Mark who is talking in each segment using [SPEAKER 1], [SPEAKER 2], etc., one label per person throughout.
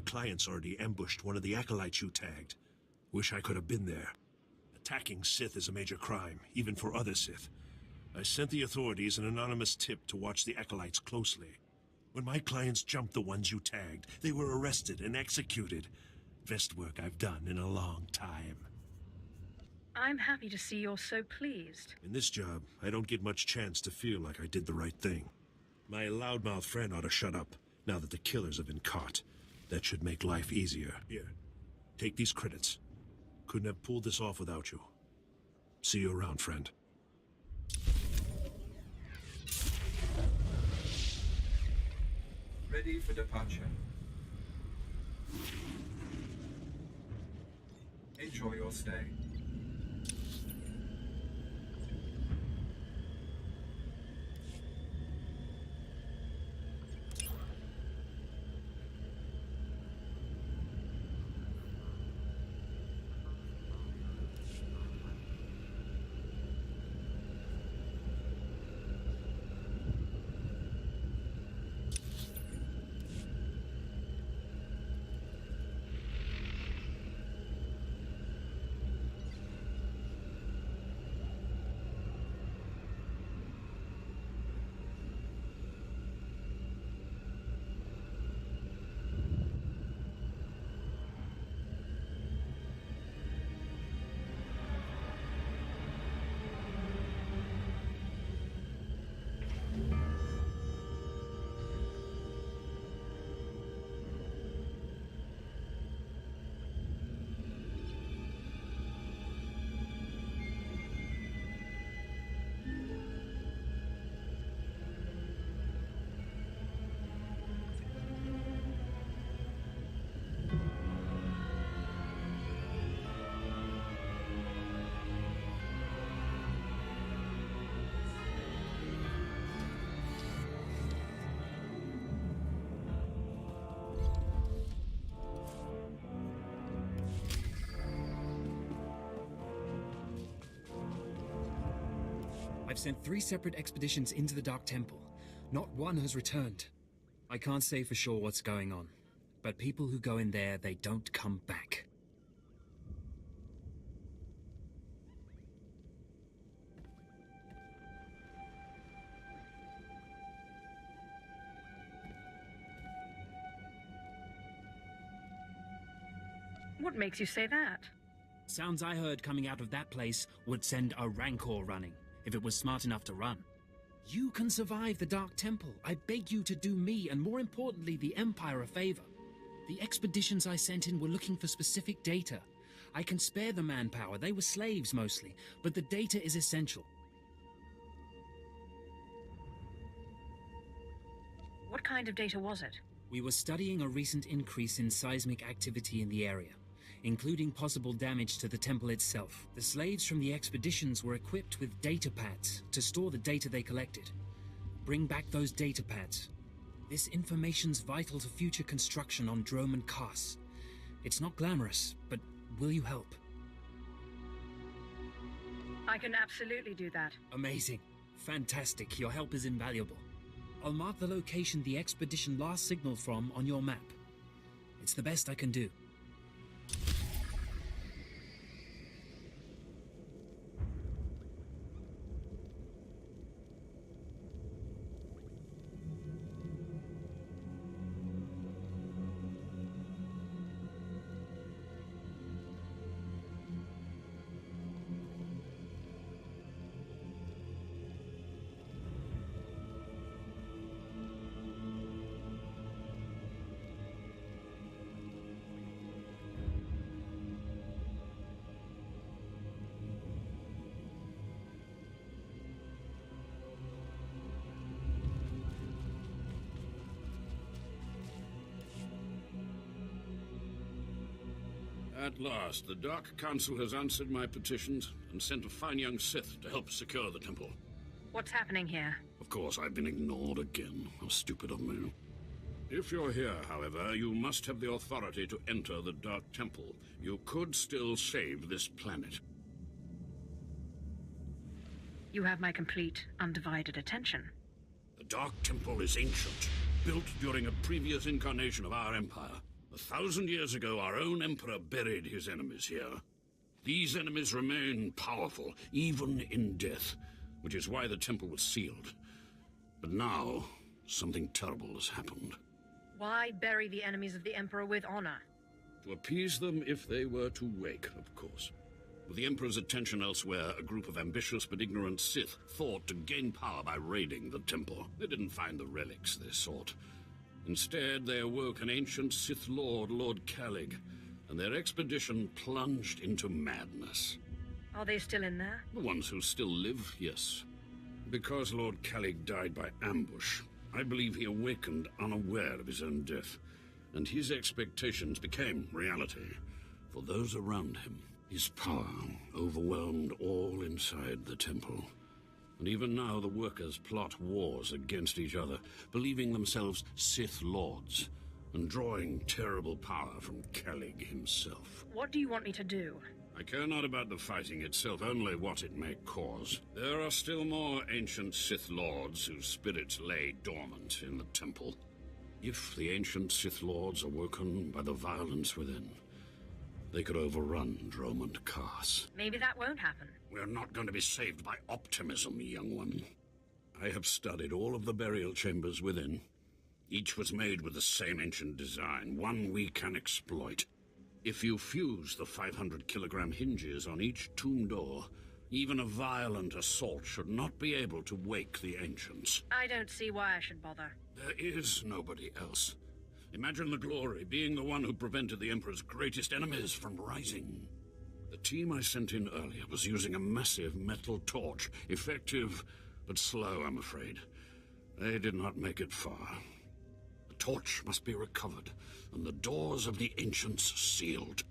[SPEAKER 1] clients already ambushed one of the acolytes you tagged. Wish I could have been there. Attacking Sith is a major crime, even for other Sith. I sent the authorities an anonymous tip to watch the acolytes closely. When my clients jumped the ones you tagged, they were arrested and executed. Best work I've done in a long time.
[SPEAKER 2] I'm happy to see you're so pleased.
[SPEAKER 1] In this job, I don't get much chance to feel like I did the right thing. My loudmouth friend ought to shut up, now that the killers have been caught. That should make life easier. Here, take these credits. Couldn't have pulled this off without you. See you around, friend.
[SPEAKER 3] Ready for departure. Enjoy your stay.
[SPEAKER 4] I've sent 3 separate expeditions into the Dark Temple. Not one has returned. I can't say for sure what's going on, but people who go in there, they don't come back.
[SPEAKER 2] What makes you say that?
[SPEAKER 4] Sounds I heard coming out of that place would send a Rancor running, if it was smart enough to run. You can survive the Dark Temple. I beg you to do me, and more importantly, the Empire a favor. The expeditions I sent in were looking for specific data. I can spare the manpower, they were slaves mostly, but the data is essential.
[SPEAKER 2] What kind of data was it?
[SPEAKER 4] We were studying a recent increase in seismic activity in the area, including possible damage to the temple itself. The slaves from the expeditions were equipped with data pads to store the data they collected. Bring back those data pads. This information's vital to future construction on Drome and Kars. It's not glamorous, but will you help?
[SPEAKER 2] I can absolutely do that.
[SPEAKER 4] Amazing. Fantastic. Your help is invaluable. I'll mark the location the expedition last signaled from on your map. It's the best I can do.
[SPEAKER 5] At last, the Dark Council has answered my petitions and sent a fine young Sith to help secure the temple.
[SPEAKER 2] What's happening here?
[SPEAKER 5] Of course, I've been ignored again. How stupid of me. If you're here, however, you must have the authority to enter the Dark Temple. You could still save this planet.
[SPEAKER 2] You have my complete, undivided attention.
[SPEAKER 5] The Dark Temple is ancient, built during a previous incarnation of our empire. 1,000 years ago, our own Emperor buried his enemies here. These enemies remain powerful, even in death, which is why the temple was sealed. But now, something terrible has happened.
[SPEAKER 2] Why bury the enemies of the Emperor with honor?
[SPEAKER 5] To appease them if they were to wake, of course. With the Emperor's attention elsewhere, a group of ambitious but ignorant Sith thought to gain power by raiding the temple. They didn't find the relics they sought. Instead, they awoke an ancient Sith Lord, Lord Calig, and their expedition plunged into madness.
[SPEAKER 2] Are they still in there?
[SPEAKER 5] The ones who still live, yes. Because Lord Calig died by ambush, I believe he awakened unaware of his own death, and his expectations became reality for those around him. His power overwhelmed all inside the temple. And even now the workers plot wars against each other, believing themselves Sith Lords, and drawing terrible power from Calig himself.
[SPEAKER 2] What do you want me to do?
[SPEAKER 5] I care not about the fighting itself, only what it may cause. There are still more ancient Sith Lords whose spirits lay dormant in the temple. If the ancient Sith Lords are woken by the violence within, they could overrun Dromund Kaas.
[SPEAKER 2] Maybe that won't happen.
[SPEAKER 5] We're not going to be saved by optimism, young one. I have studied all of the burial chambers within. Each was made with the same ancient design, one we can exploit. If you fuse the 500-kilogram hinges on each tomb door, even a violent assault should not be able to wake the ancients.
[SPEAKER 2] I don't see why I should bother.
[SPEAKER 5] There is nobody else. Imagine the glory, being the one who prevented the Emperor's greatest enemies from rising. The team I sent in earlier was using a massive metal torch, effective but slow, I'm afraid. They did not make it far. The torch must be recovered, and the doors of the ancients sealed.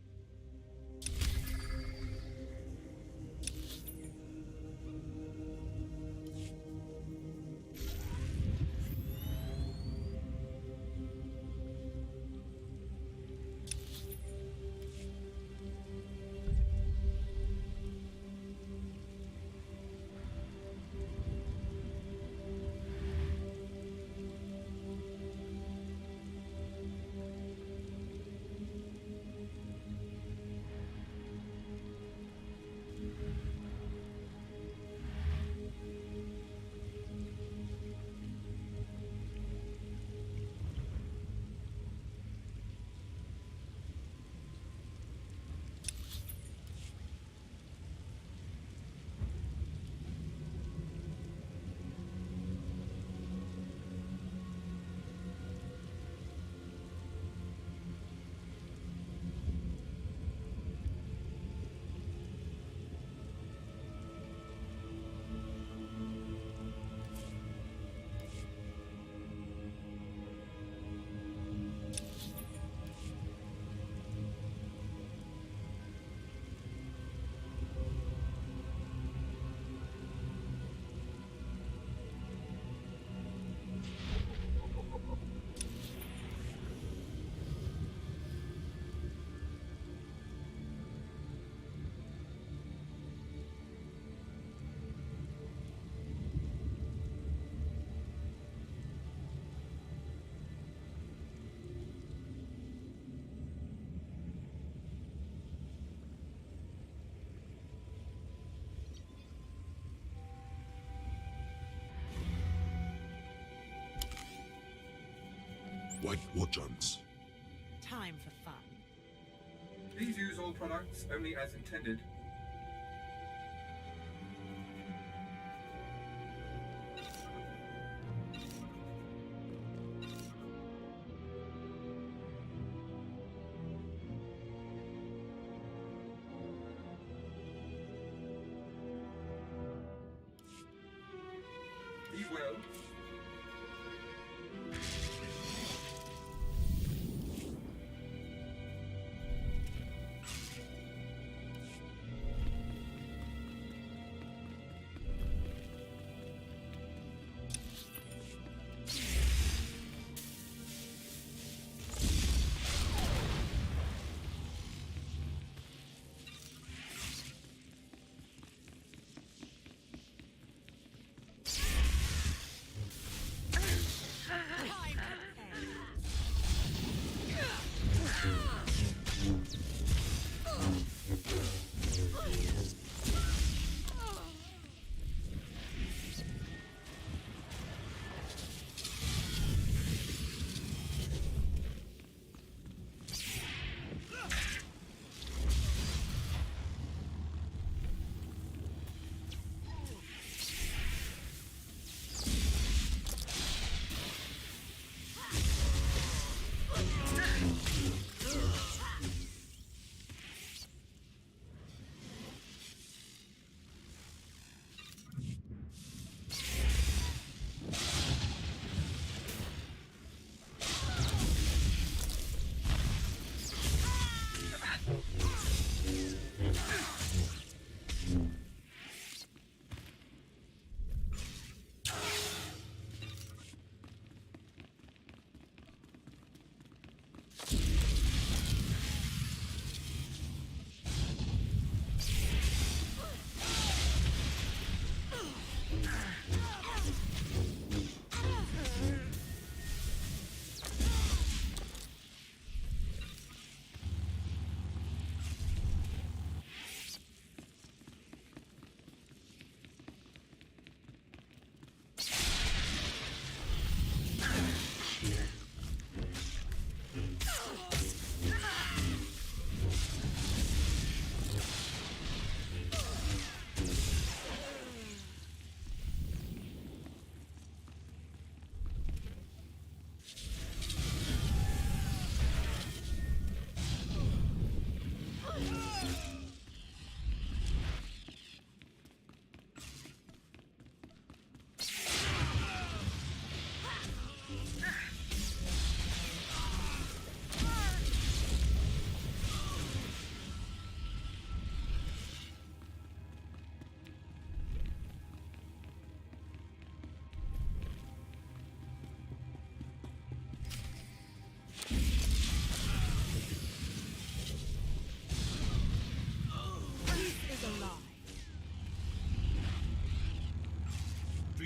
[SPEAKER 6] White Watchons.
[SPEAKER 7] Time for fun.
[SPEAKER 3] Please use all products only as intended. Be well.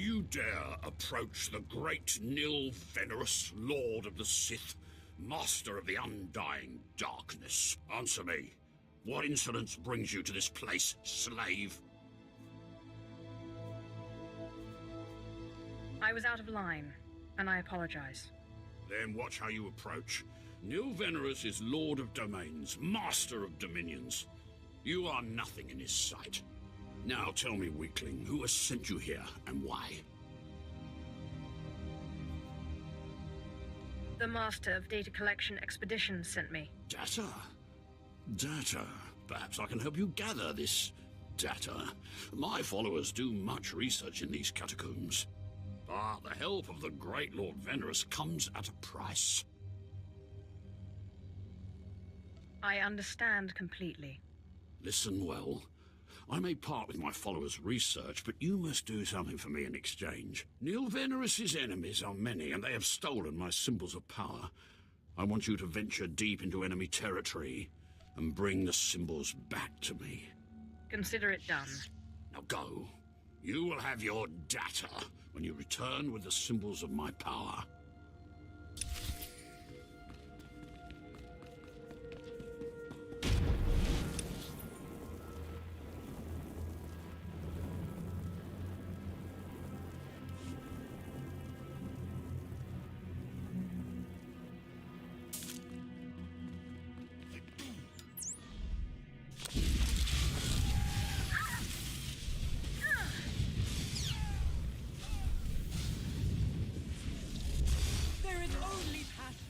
[SPEAKER 5] you dare approach the great Nil Venerus, Lord of the Sith, Master of the Undying Darkness? Answer me. What insolence brings you to this place, slave?
[SPEAKER 2] I was out of line, and I apologize.
[SPEAKER 5] Then watch how you approach. Nil Venerus is Lord of Domains, Master of Dominions. You are nothing in his sight. Now tell me, weakling, who has sent you here, and why?
[SPEAKER 2] The Master of Data Collection Expeditions sent me.
[SPEAKER 5] Data? Data. Perhaps I can help you gather this data. My followers do much research in these catacombs. But the help of the great Lord Venerus comes at a price.
[SPEAKER 2] I understand completely.
[SPEAKER 5] Listen well. I may part with my followers' research, but you must do something for me in exchange. Nil Venerus's enemies are many, and they have stolen my symbols of power. I want you to venture deep into enemy territory and bring the symbols back to me.
[SPEAKER 2] Consider it done.
[SPEAKER 5] Now go. You will have your data when you return with the symbols of my power.
[SPEAKER 7] There is only passion.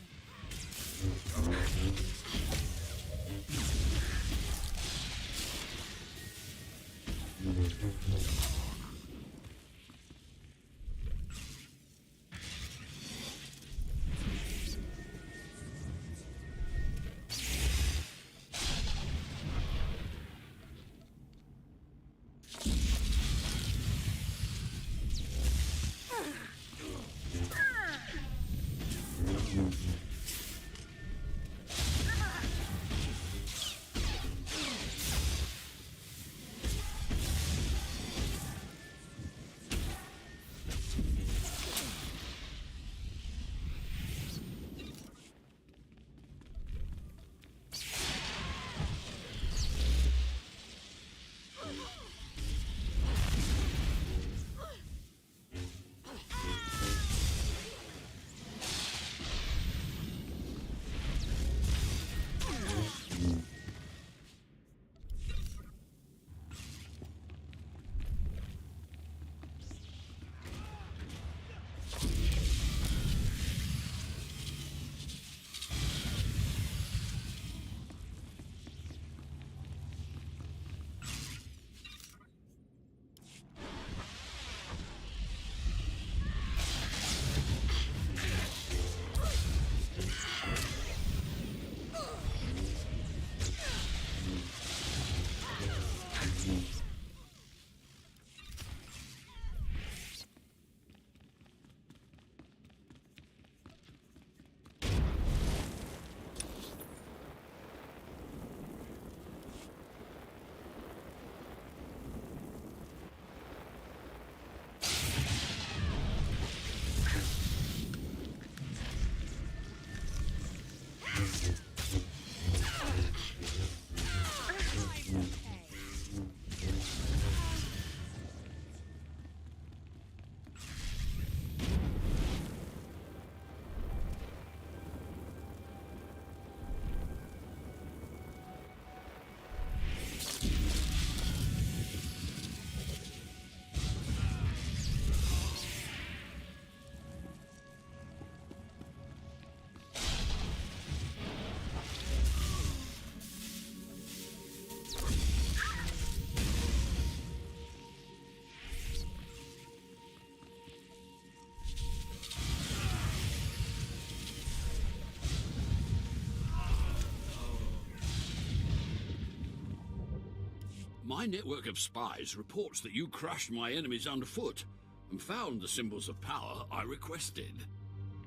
[SPEAKER 5] My network of spies reports that you crushed my enemies underfoot and found the symbols of power I requested.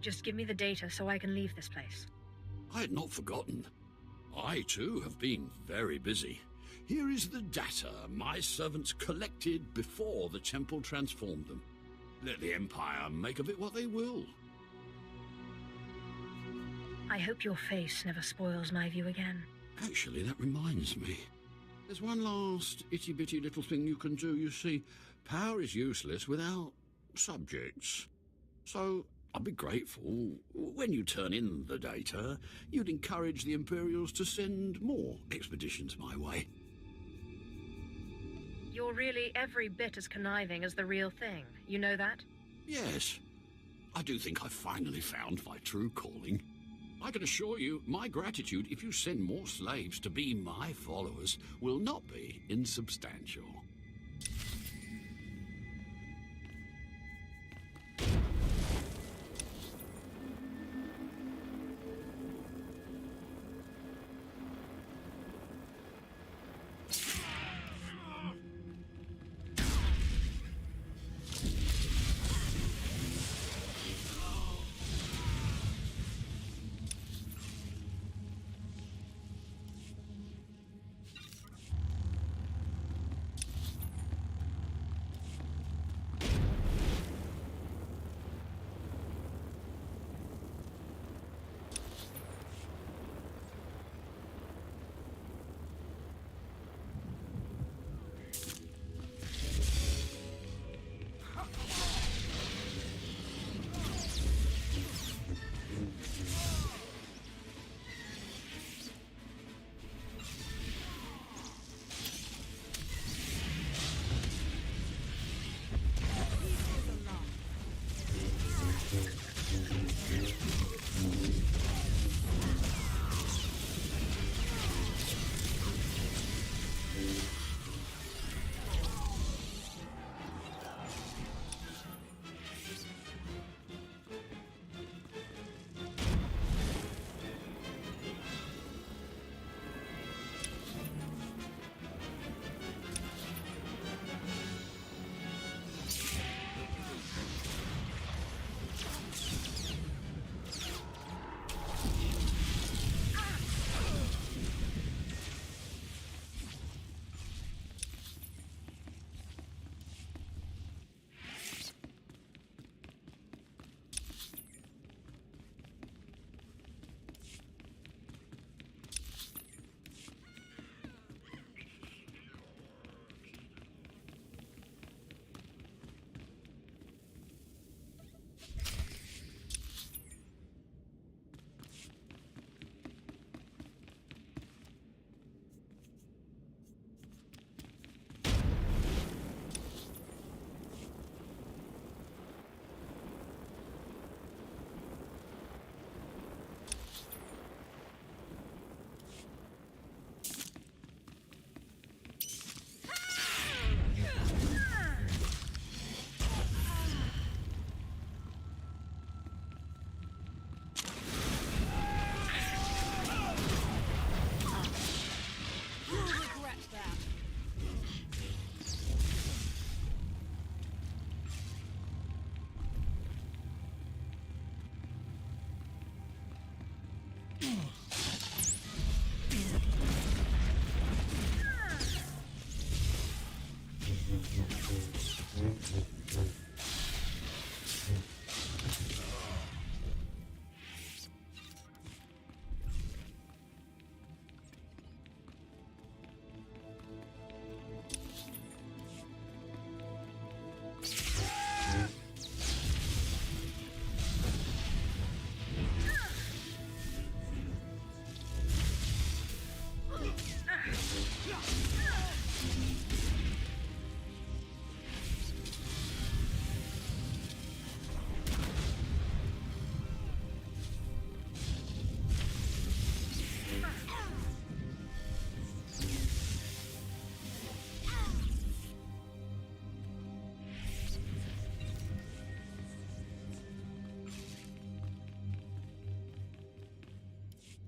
[SPEAKER 2] Just give me the data so I can leave this place.
[SPEAKER 5] I had not forgotten. I, too, have been very busy. Here is the data my servants collected before the temple transformed them. Let the Empire make of it what they will.
[SPEAKER 2] I hope your face never spoils my view again.
[SPEAKER 5] Actually, that reminds me. There's one last itty-bitty little thing you can do. You see, power is useless without subjects. So, I'd be grateful, when you turn in the data, you'd encourage the Imperials to send more expeditions my way.
[SPEAKER 2] You're really every bit as conniving as the real thing. You know that?
[SPEAKER 5] Yes. I do think I've finally found my true calling. I can assure you, my gratitude if you send more slaves to be my followers will not be insubstantial.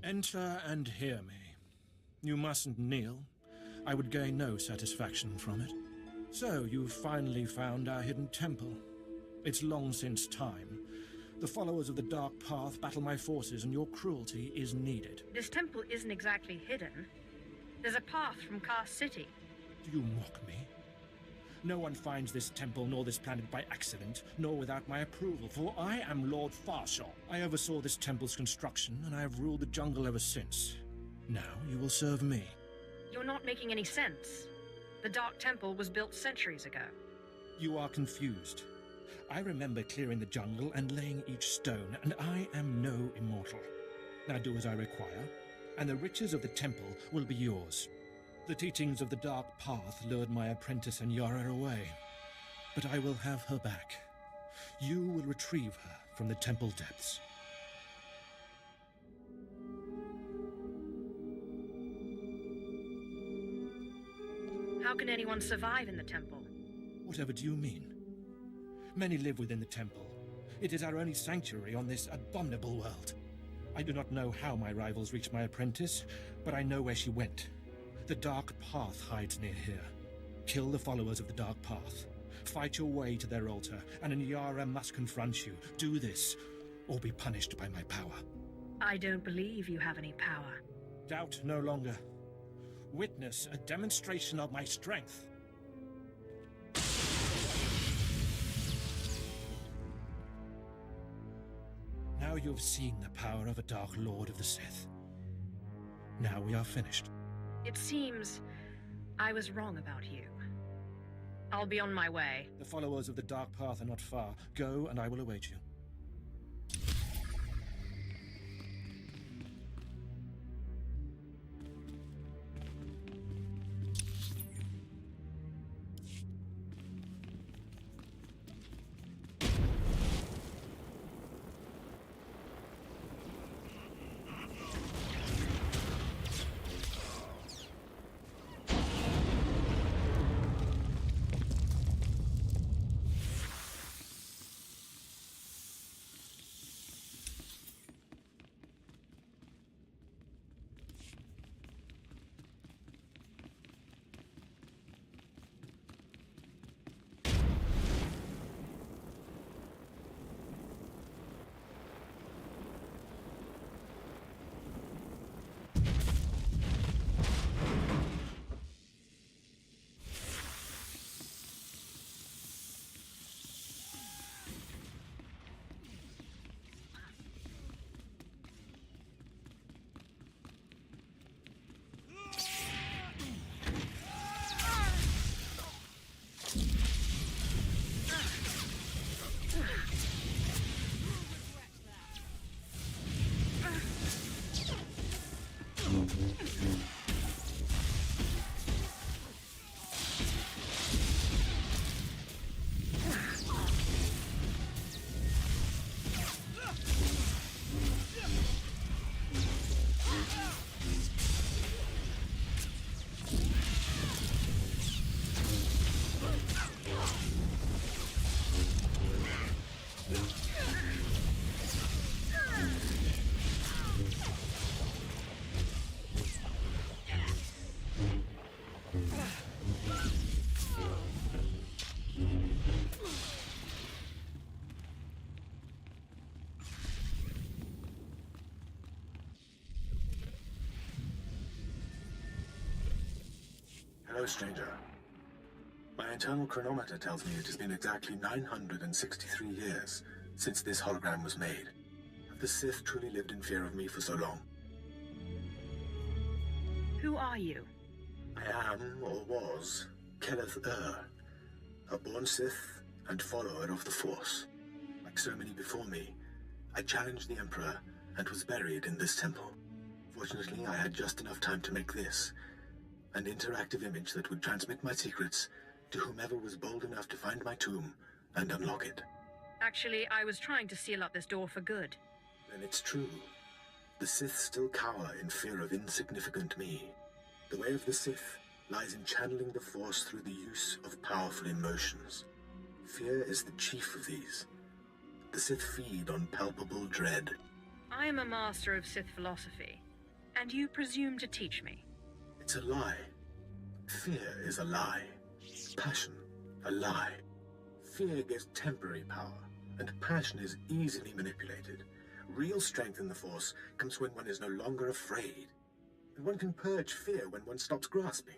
[SPEAKER 6] Enter and hear me. You mustn't kneel. I would gain no satisfaction from it. So, you've finally found our hidden temple. It's long since time. The followers of the Dark Path battle my forces, and your cruelty is needed.
[SPEAKER 2] This temple isn't exactly hidden. There's a path from Cast City.
[SPEAKER 6] Do you mock me? No one finds this temple nor this planet by accident, nor without my approval, for I am Lord Farshon. I oversaw this temple's construction, and I have ruled the jungle ever since. Now you will serve me.
[SPEAKER 2] You're not making any sense. The Dark Temple was built centuries ago.
[SPEAKER 6] You are confused. I remember clearing the jungle and laying each stone, and I am no immortal. Now do as I require, and the riches of the temple will be yours. The teachings of the Dark Path lured my apprentice and Yara away, but I will have her back. You will retrieve her from the temple depths.
[SPEAKER 2] How can anyone survive in the temple?
[SPEAKER 6] Whatever do you mean? Many live within the temple. It is our only sanctuary on this abominable world. I do not know how my rivals reached my apprentice, but I know where she went. The Dark Path hides near here. Kill the followers of the Dark Path. Fight your way to their altar, and Nyara must confront you. Do this, or be punished by my power.
[SPEAKER 2] I don't believe you have any power.
[SPEAKER 6] Doubt no longer. Witness a demonstration of my strength. Now you've seen the power of a Dark Lord of the Sith. Now we are finished.
[SPEAKER 2] It seems I was wrong about you. I'll be on my way.
[SPEAKER 6] The followers of the Dark Path are not far. Go, and I will await you.
[SPEAKER 8] Hello, stranger. My internal chronometer tells me it has been exactly 963 years since this hologram was made. Have the Sith truly lived in fear of me for so long?
[SPEAKER 2] Who are you?
[SPEAKER 8] I am, or was, Keleth a born Sith and follower of the Force. Like so many before me, I challenged the Emperor and was buried in this temple. Fortunately, I had just enough time to make this, an interactive image that would transmit my secrets to whomever was bold enough to find my tomb and unlock it.
[SPEAKER 2] Actually, I was trying to seal up this door for good.
[SPEAKER 8] Then it's true. The Sith still cower in fear of insignificant me. The way of the Sith lies in channeling the Force through the use of powerful emotions. Fear is the chief of these. The Sith feed on palpable dread.
[SPEAKER 2] I am a master of Sith philosophy, and you presume to teach me.
[SPEAKER 8] It's a lie. Fear is a lie. Passion, a lie. Fear gives temporary power, and passion is easily manipulated. Real strength in the Force comes when one is no longer afraid. And one can purge fear when one stops grasping.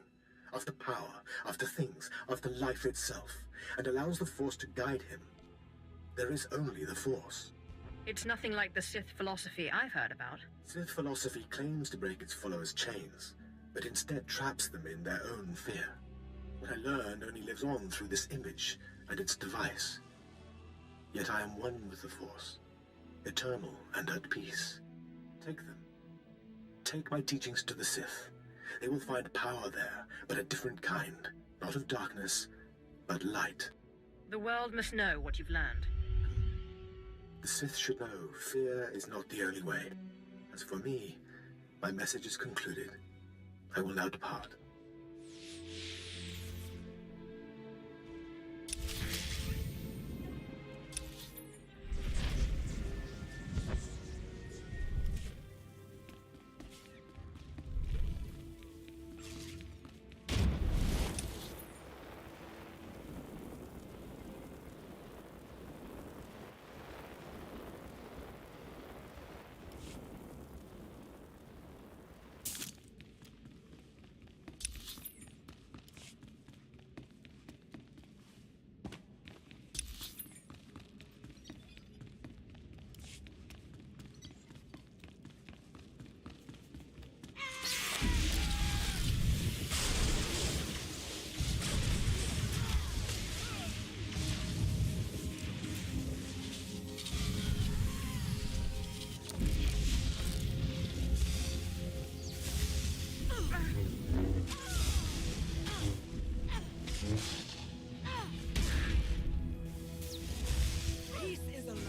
[SPEAKER 8] after power, after things, after life itself, and allows the Force to guide him. There is only the Force.
[SPEAKER 2] It's nothing like the Sith philosophy I've heard about.
[SPEAKER 8] Sith philosophy claims to break its followers' chains, but instead traps them in their own fear. What I learned only lives on through this image and its device. Yet I am one with the Force, eternal and at peace. Take them. Take my teachings to the Sith. They will find power there, but a different kind. Not of darkness, but light.
[SPEAKER 2] The world must know what you've learned.
[SPEAKER 8] The Sith should know fear is not the only way. As for me, my message is concluded. I will now depart.
[SPEAKER 7] Peace is allowed.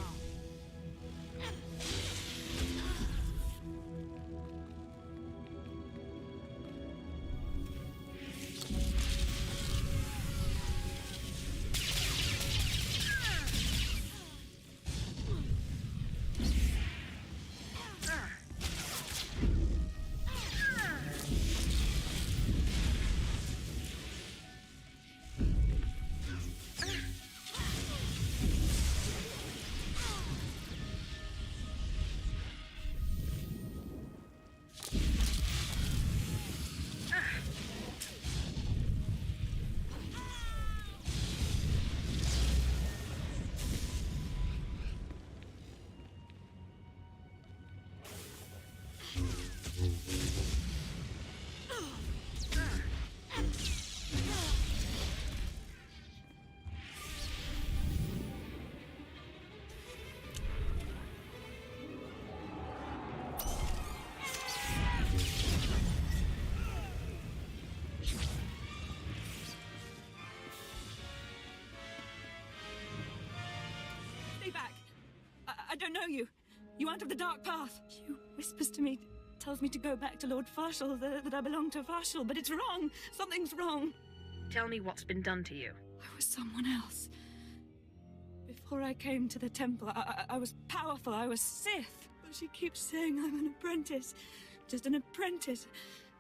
[SPEAKER 7] Stay back. I don't know you. You aren't of the dark path. You whispers to me, tells me to go back to Lord Farshall, that I belong to Farshall, but it's wrong. Something's wrong.
[SPEAKER 2] Tell me what's been done to you.
[SPEAKER 7] I was someone else. Before I came to the temple, I was powerful. I was Sith. But she keeps saying I'm an apprentice. Just an apprentice.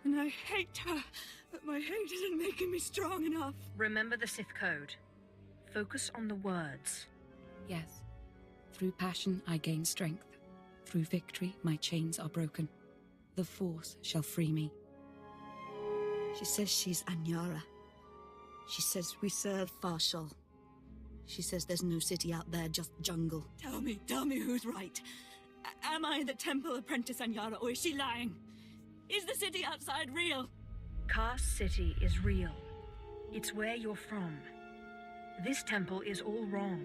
[SPEAKER 7] And I hate her. But my hate isn't making me strong enough.
[SPEAKER 2] Remember the Sith code. Focus on the words.
[SPEAKER 9] Yes. Through passion I gain strength. Through victory my chains are broken. The Force shall free me.
[SPEAKER 10] She says she's Anyara. She says we serve Farshall. She says there's no city out there, just jungle.
[SPEAKER 7] Tell me who's right. Am I the temple apprentice Anyara, or is she lying? Is the city outside real?
[SPEAKER 2] Cast City is real. It's where you're from. This temple is all wrong.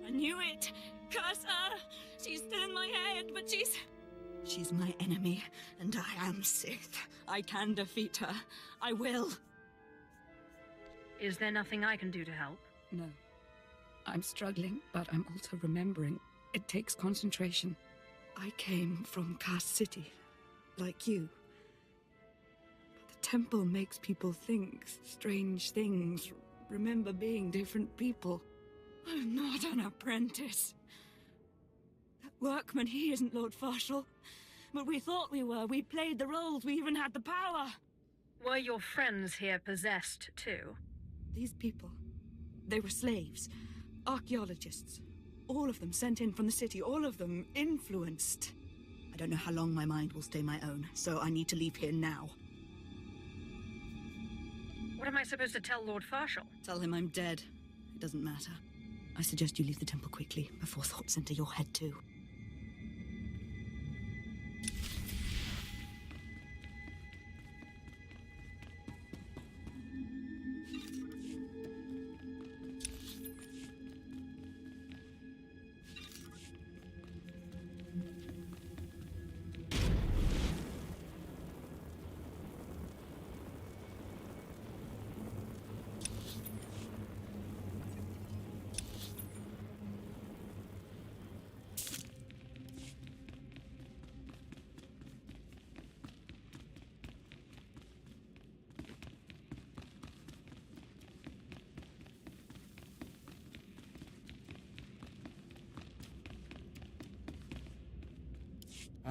[SPEAKER 7] I knew it. Curse her. She's still in my head, but
[SPEAKER 10] She's my enemy, and I am Sith.
[SPEAKER 7] I can defeat her. I will.
[SPEAKER 2] Is there nothing I can do to help?
[SPEAKER 9] No. I'm struggling, but I'm also remembering. It takes concentration.
[SPEAKER 10] I came from Cast City, like you. But the temple makes people think strange things, remember being different people.
[SPEAKER 7] I'm not an apprentice. That workman, he isn't Lord Farshall. But we thought we were. We played the roles. We even had the power.
[SPEAKER 2] Were your friends here possessed too?
[SPEAKER 10] These people, they were slaves, archaeologists. All of them sent in from the city, all of them influenced. I don't know how long my mind will stay my own, so I need to leave here now.
[SPEAKER 2] What am I supposed to tell Lord Farshall?
[SPEAKER 10] Tell him I'm dead. It doesn't matter. I suggest you leave the temple quickly, before thoughts enter your head too.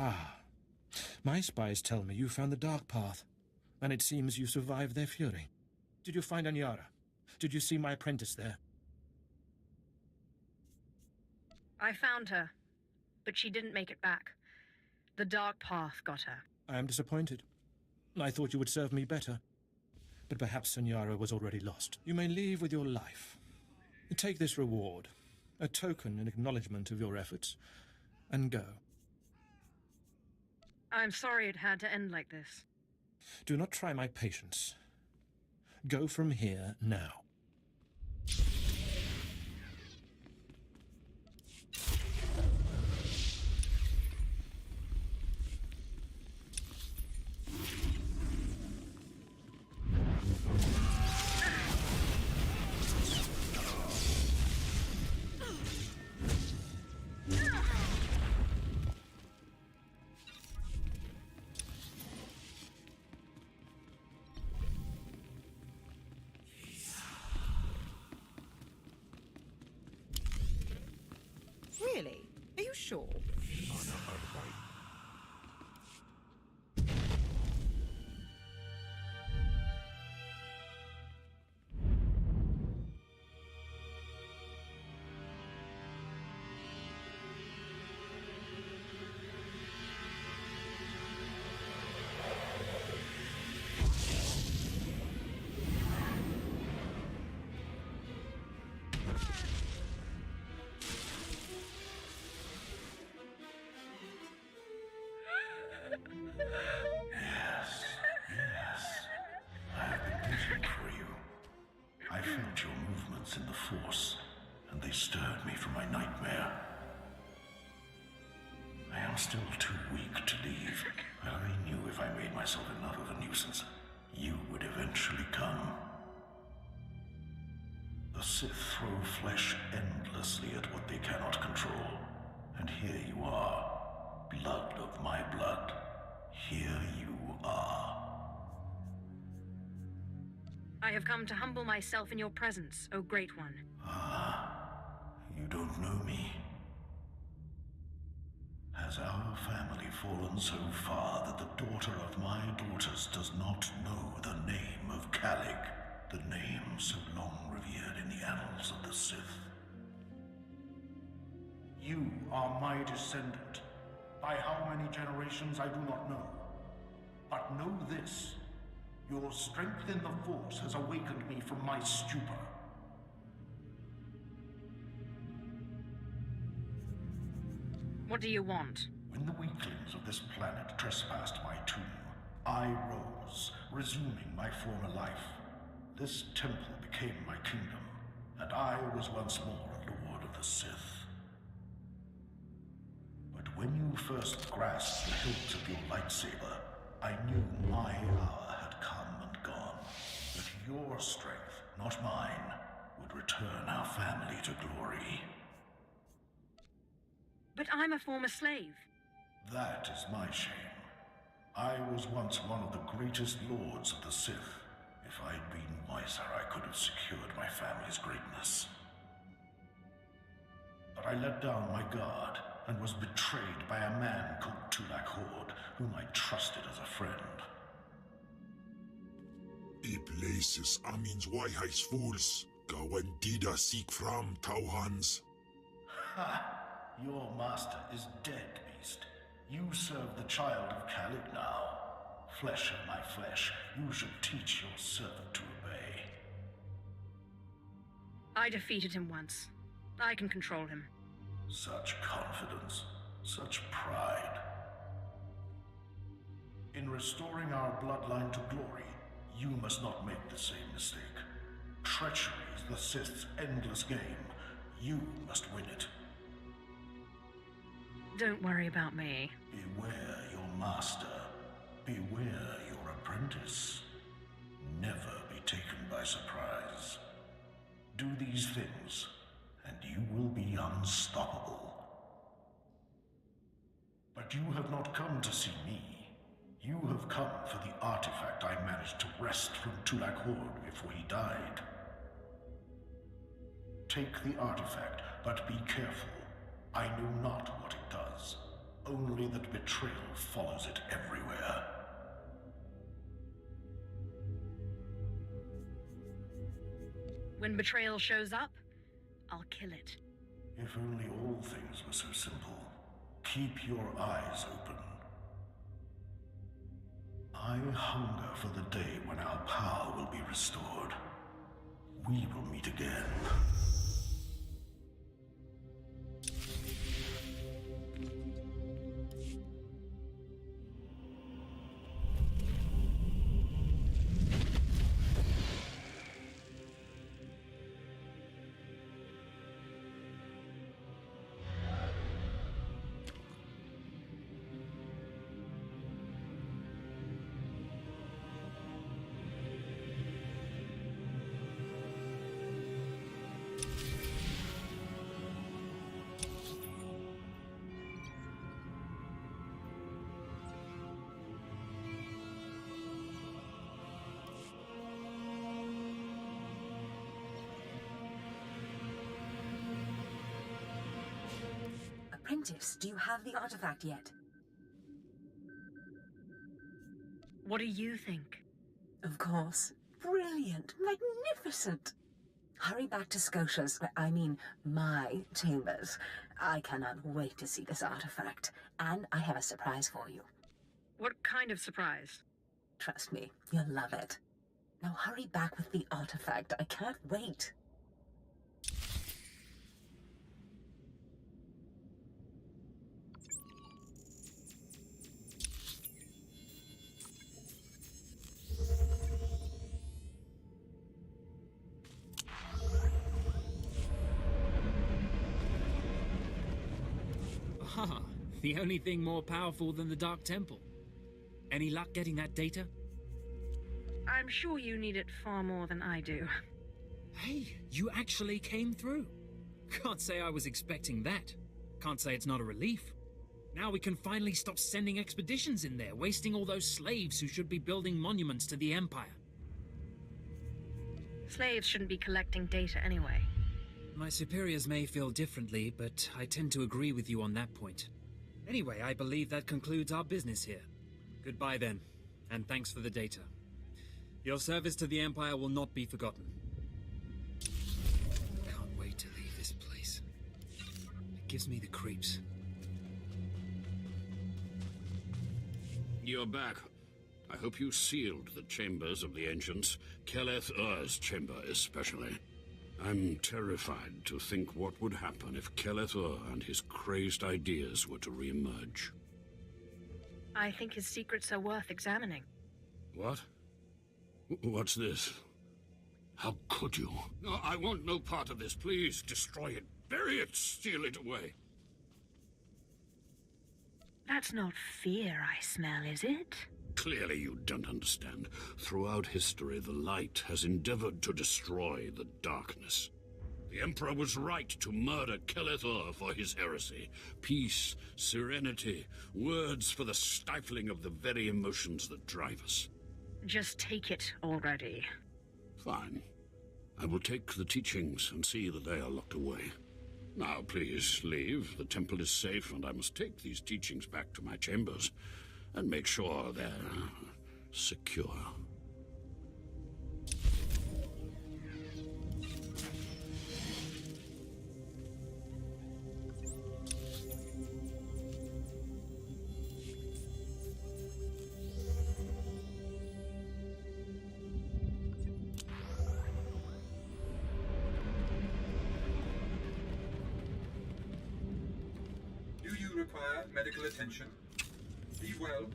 [SPEAKER 6] Ah, my spies tell me you found the Dark Path, and it seems you survived their fury. Did you find Anyara? Did you see my apprentice there?
[SPEAKER 2] I found her, but she didn't make it back. The Dark Path got her.
[SPEAKER 6] I am disappointed. I thought you would serve me better. But perhaps Anyara was already lost. You may leave with your life. Take this reward, a token in acknowledgement of your efforts, and go.
[SPEAKER 2] I'm sorry it had to end like this.
[SPEAKER 6] Do not try my patience. Go from here now.
[SPEAKER 11] Really? Are you sure?
[SPEAKER 12] I felt your movements in the Force, and they stirred me from my nightmare. I am still too weak to leave, but I knew if I made myself enough of a nuisance, you would eventually come. The Sith throw flesh endlessly at what they cannot control, and here you are, blood of my blood. Here you are.
[SPEAKER 2] I have come to humble myself in your presence, O Great One.
[SPEAKER 12] Ah, you don't know me. Has our family fallen so far that the daughter of my daughters does not know the name of Calig, the name so long revered in the annals of the Sith?
[SPEAKER 13] You are my descendant. By how many generations I do not know. But know this. Your strength in the Force has awakened me from my stupor.
[SPEAKER 2] What do you want?
[SPEAKER 13] When the weaklings of this planet trespassed my tomb, I rose, resuming my former life. This temple became my kingdom, and I was once more a lord of the Sith. But when you first grasped the hilt of your lightsaber, I knew my hour had come and gone. That your strength, not mine, would return our family to glory.
[SPEAKER 2] But I'm a former slave.
[SPEAKER 13] That is my shame. I was once one of the greatest lords of the Sith. If I'd been wiser, I could have secured my family's greatness. But I let down my guard and was betrayed by a man called Tulak Hord, whom I trusted as a friend.
[SPEAKER 14] I places Amin's Waiheis fools, Gawen Dida seek from Tauhans.
[SPEAKER 13] Ha! Your master is dead, beast. You serve the child of Calig now. Flesh of my flesh, you should teach your servant to obey.
[SPEAKER 2] I defeated him once. I can control him.
[SPEAKER 12] Such confidence, such pride. In restoring our bloodline to glory, you must not make the same mistake. Treachery is the Sith's endless game. You must win it.
[SPEAKER 2] Don't worry about me.
[SPEAKER 12] Beware your master. Beware your apprentice. Never be taken by surprise. Do these things, and you will be unstoppable. But you have not come to see me. You have come for the artifact I managed to wrest from Tulak Hord before he died. Take the artifact, but be careful. I know not what it does. Only that betrayal follows it everywhere.
[SPEAKER 2] When betrayal shows up, I'll kill it.
[SPEAKER 12] If only all things were so simple. Keep your eyes open. I hunger for the day when our power will be restored. We will meet again.
[SPEAKER 15] Apprentice, do you have the artifact yet?
[SPEAKER 2] What do you think?
[SPEAKER 15] Of course. Brilliant. Magnificent. Hurry back to Scotia's, my chambers. I cannot wait to see this artifact. And I have a surprise for you.
[SPEAKER 2] What kind of surprise?
[SPEAKER 15] Trust me, you'll love it. Now hurry back with the artifact. I can't wait.
[SPEAKER 4] Ah, the only thing more powerful than the Dark Temple. Any luck getting that data?
[SPEAKER 2] I'm sure you need it far more than I do.
[SPEAKER 4] Hey, you actually came through. Can't say I was expecting that. Can't say it's not a relief. Now we can finally stop sending expeditions in there, wasting all those slaves who should be building monuments to the Empire.
[SPEAKER 2] Slaves shouldn't be collecting data anyway.
[SPEAKER 4] My superiors may feel differently, but I tend to agree with you on that point. Anyway, I believe that concludes our business here. Goodbye then, and thanks for the data. Your service to the Empire will not be forgotten. Can't wait to leave this place. It gives me the creeps.
[SPEAKER 5] You're back. I hope you sealed the chambers of the ancients, Keleth Ur's chamber especially. I'm terrified to think what would happen if Keleth Ur and his crazed ideas were to re-emerge.
[SPEAKER 2] I think his secrets are worth examining.
[SPEAKER 5] What? What's this? How could you? No, I want no part of this. Please, destroy it. Bury it. Steal it away.
[SPEAKER 2] That's not fear I smell, is it?
[SPEAKER 5] Clearly you don't understand. Throughout history, the light has endeavored to destroy the darkness. The Emperor was right to murder Keleth Ur for his heresy. Peace, serenity, words for the stifling of the very emotions that drive us.
[SPEAKER 2] Just take it already.
[SPEAKER 5] Fine. I will take the teachings and see that they are locked away. Now, please, leave. The temple is safe, and I must take these teachings back to my chambers and make sure they're secure.
[SPEAKER 3] require medical attention. Be well.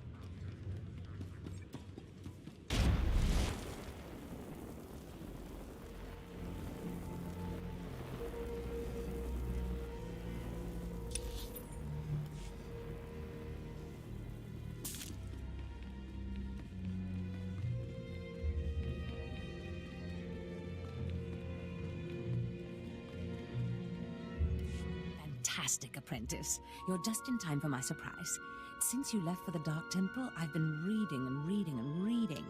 [SPEAKER 15] Fantastic, apprentice. You're just in time for my surprise. Since you left for the Dark Temple, I've been reading and reading and reading.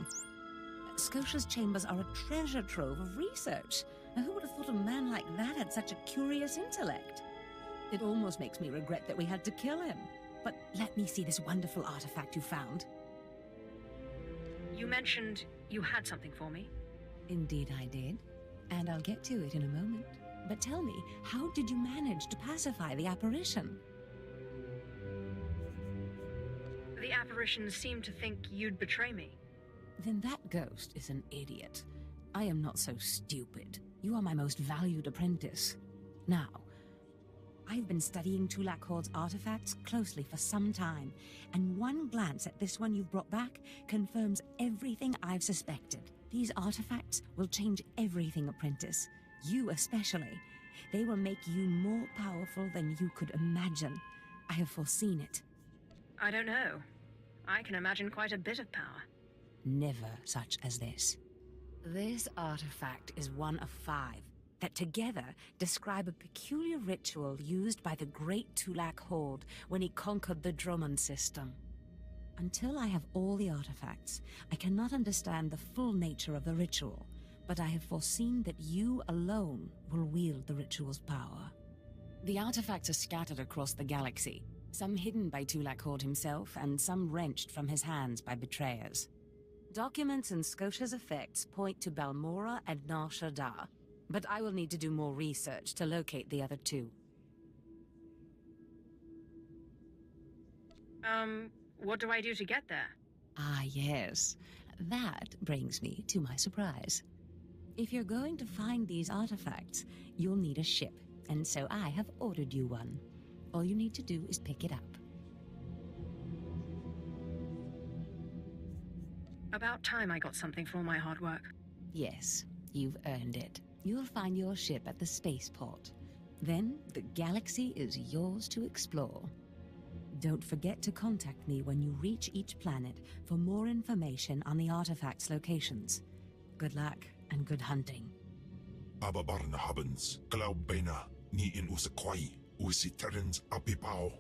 [SPEAKER 15] Scotia's chambers are a treasure trove of research. Now, who would have thought a man like that had such a curious intellect? It almost makes me regret that we had to kill him. But let me see this wonderful artifact you found.
[SPEAKER 2] You mentioned you had something for me.
[SPEAKER 15] Indeed I did. And I'll get to it in a moment. But tell me, how did you manage to pacify the apparition?
[SPEAKER 2] The apparition seemed to think you'd betray me.
[SPEAKER 15] Then that ghost is an idiot. I am not so stupid. You are my most valued apprentice. Now, I've been studying Tulak Horde's artifacts closely for some time, and one glance at this one you've brought back confirms everything I've suspected. These artifacts will change everything, apprentice. You especially. They will make you more powerful than you could imagine. I have foreseen it.
[SPEAKER 2] I don't know. I can imagine quite a bit of power.
[SPEAKER 15] Never such as this. This artifact is one of 5 that together describe a peculiar ritual used by the great Tulak Horde when he conquered the Drummond system. Until I have all the artifacts, I cannot understand the full nature of the ritual, but I have foreseen that you alone will wield the ritual's power. The artifacts are scattered across the galaxy, some hidden by Tulak Horde himself, and some wrenched from his hands by betrayers. Documents and Scotia's effects point to Balmora and Nar Shaddaa, but I will need to do more research to locate the other 2.
[SPEAKER 2] What do I do to get there?
[SPEAKER 15] Ah, yes. That brings me to my surprise. If you're going to find these artifacts, you'll need a ship, and so I have ordered you one. All you need to do is pick it up.
[SPEAKER 2] About time I got something for all my hard work.
[SPEAKER 15] Yes, you've earned it. You'll find your ship at the spaceport. Then the galaxy is yours to explore. Don't forget to contact me when you reach each planet for more information on the artifacts' locations. Good luck and good hunting.
[SPEAKER 14] Ababarna habens, Glaubena, ni in usakwai, usi terens apipao.